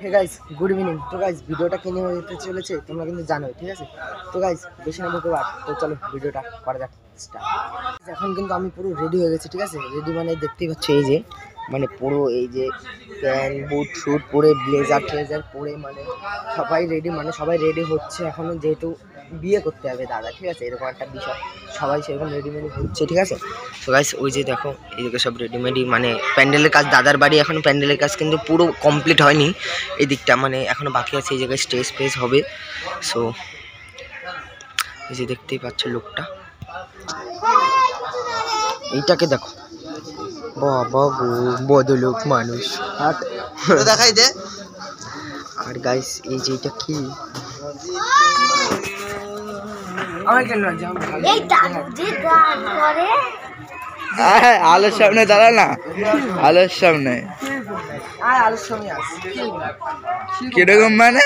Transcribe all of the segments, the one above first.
হে guys good evening. তো guys ভিডিওটা কিনে হতে চলেছে তোমরা কিন্তু জানোই, ঠিক আছে? তো গাইস বেশি না বকে বাদ, তো চলো ভিডিওটা করা যাক স্টার্ট। এখন কিন্তু আমি পুরো রেডি হয়ে গেছি, ঠিক আছে? রেডি মানে দেখতেই পাচ্ছ এই যে মানে পুরো এই যে প্যান্ট বুট শুট পরে ব্লেজার ট্রেজার পরে মানে সবাই রেডি, মানে সবাই রেডি হচ্ছে এখনও, যেহেতু বিয়ে করতে হবে দাদা, ঠিক আছে? এরকম একটা বিষয়, সবাই সেরকম রেডিমেডি হচ্ছে, ঠিক আছে? তো গাইস ওই যে দেখো এইদিকে সব রেডিমেডি, মানে প্যান্ডেলের কাজ, দাদার বাড়ি এখনো প্যান্ডেলের কাজ কিন্তু পুরো কমপ্লিট হয়নি, এই দিকটা মানে এখনো বাকি আছে, এই জায়গায় স্টেজ ফেজ হবে। সো এই যে দেখতেই পাচ্ছ লোকটা, এইটাকে দেখো, বাবা গো বড়লোক মানুষ। দেখাই দে। আর গাইস এই যে এটা কি, আমার কেন আলোর সামনে দাঁড়া না, আলোর সামনে আলোর সঙ্গে আস কিরকম মানে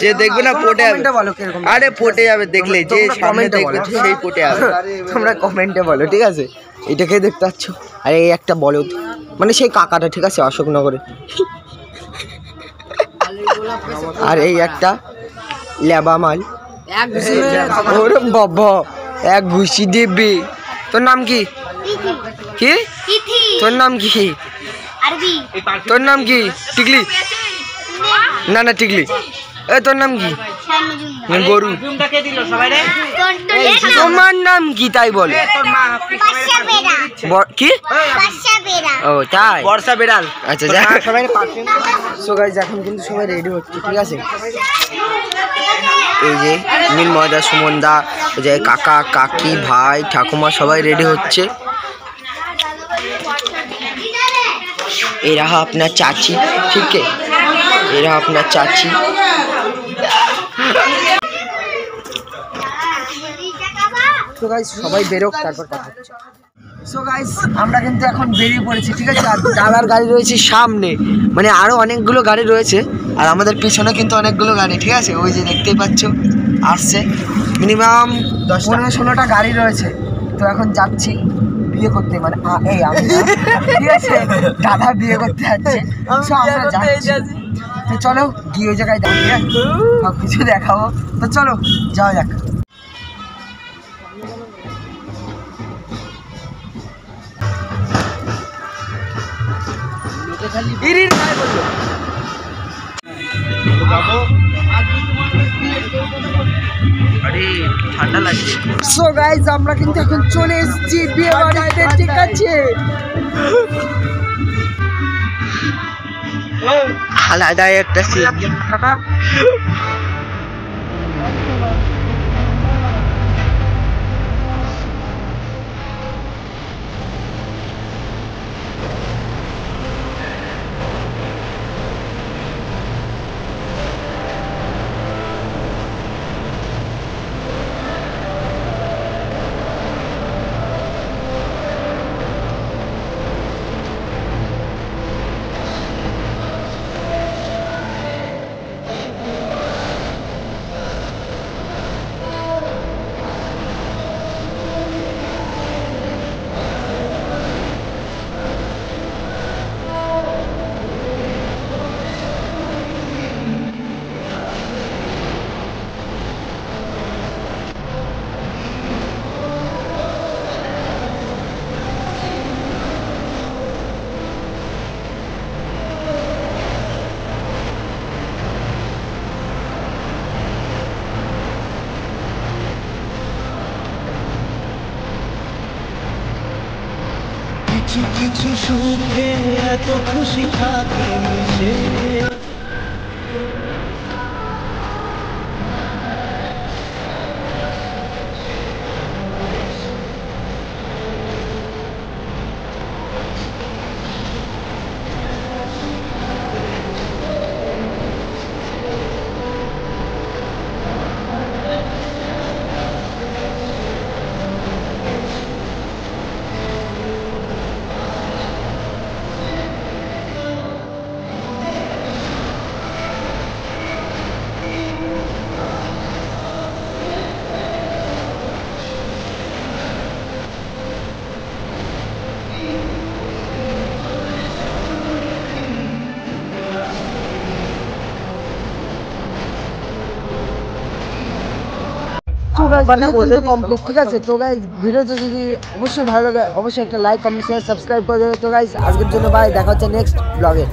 যে দেখবে না পটে যাবে। আরে পটে যাবে দেখলে, যে সামনে দেখবে সেই পটে যাবে। তোমরা কমেন্টে বলো, ঠিক আছে? এটাকে দেখতে পাচ্ছ, আর এই একটা বলদ, মানে সেই কাকাটা, ঠিক আছে? অশোকনগরে। আর এই একটা ল্যাবা মাল, ওরে বাবা এক ঘুষি দেবে। তোর নাম কি? কি তোর নাম কি? তোর নাম কি? টিকলি? না না টিকলি। এ তোর নাম কি? গরু। তোমার নাম কি তাই বল? কি? ও তাই, বর্ষা বেড়াল। আচ্ছা যা, সবাই সো গাইস এখন কিন্তু সবাই রেডি হচ্ছে, ঠিক আছে? এই যে মিনময়দা, সুমনদা, ওই যে কাকা কাকি ভাই ঠাকুমা সবাই রেডি হচ্ছে। ये रहा अपना चाची, ठीक है? ये रहा अपना चाची। তো গাইস সবাই বেরোক, তারপর কথা হচ্ছে। সো গাইস আমরা কিন্তু এখন বেরিয়ে পড়েছি, ঠিক আছে? আর দাদার গাড়ি রয়েছে সামনে, মানে আরো অনেকগুলো গাড়ি রয়েছে, আর আমাদের পিছনে কিন্তু অনেকগুলো গাড়ি, ঠিক আছে? ওই যে দেখতেই পাচ্ছ আসছে, মিনিমাম 15-16টা গাড়ি রয়েছে। তো এখন যাচ্ছি বিয়ে করতে, মানে এই আমি না, ঠিক আছে? দাদা বিয়ে করতে যাচ্ছে, সো আমরা যাচ্ছি। তো চলো গিয়ে ওই জায়গায় দাঁড়িয়ে সব কিছু দেখাবো, তো চলো যাওয়া যাক। ঠান্ডা লাগছে। সো গাইস আমরা কিন্তু এখন চলে এসেছি বিয়ে বাড়িতে, ঠিক আছে? আলাদা একটা সিন। কিছু কিছু সুখে এত খুশি থাকে মিশে, কমপ্লিট, ঠিক আছে? তো গাইজ ভিডিওটা যদি অবশ্যই ভালো লাগে অবশ্যই একটা লাইক কমেন্ট শেয়ার সাবস্ক্রাইব করে দেবে। তো গাইজ আজকের জন্য বাই, দেখা হচ্ছে নেক্সট ব্লগে।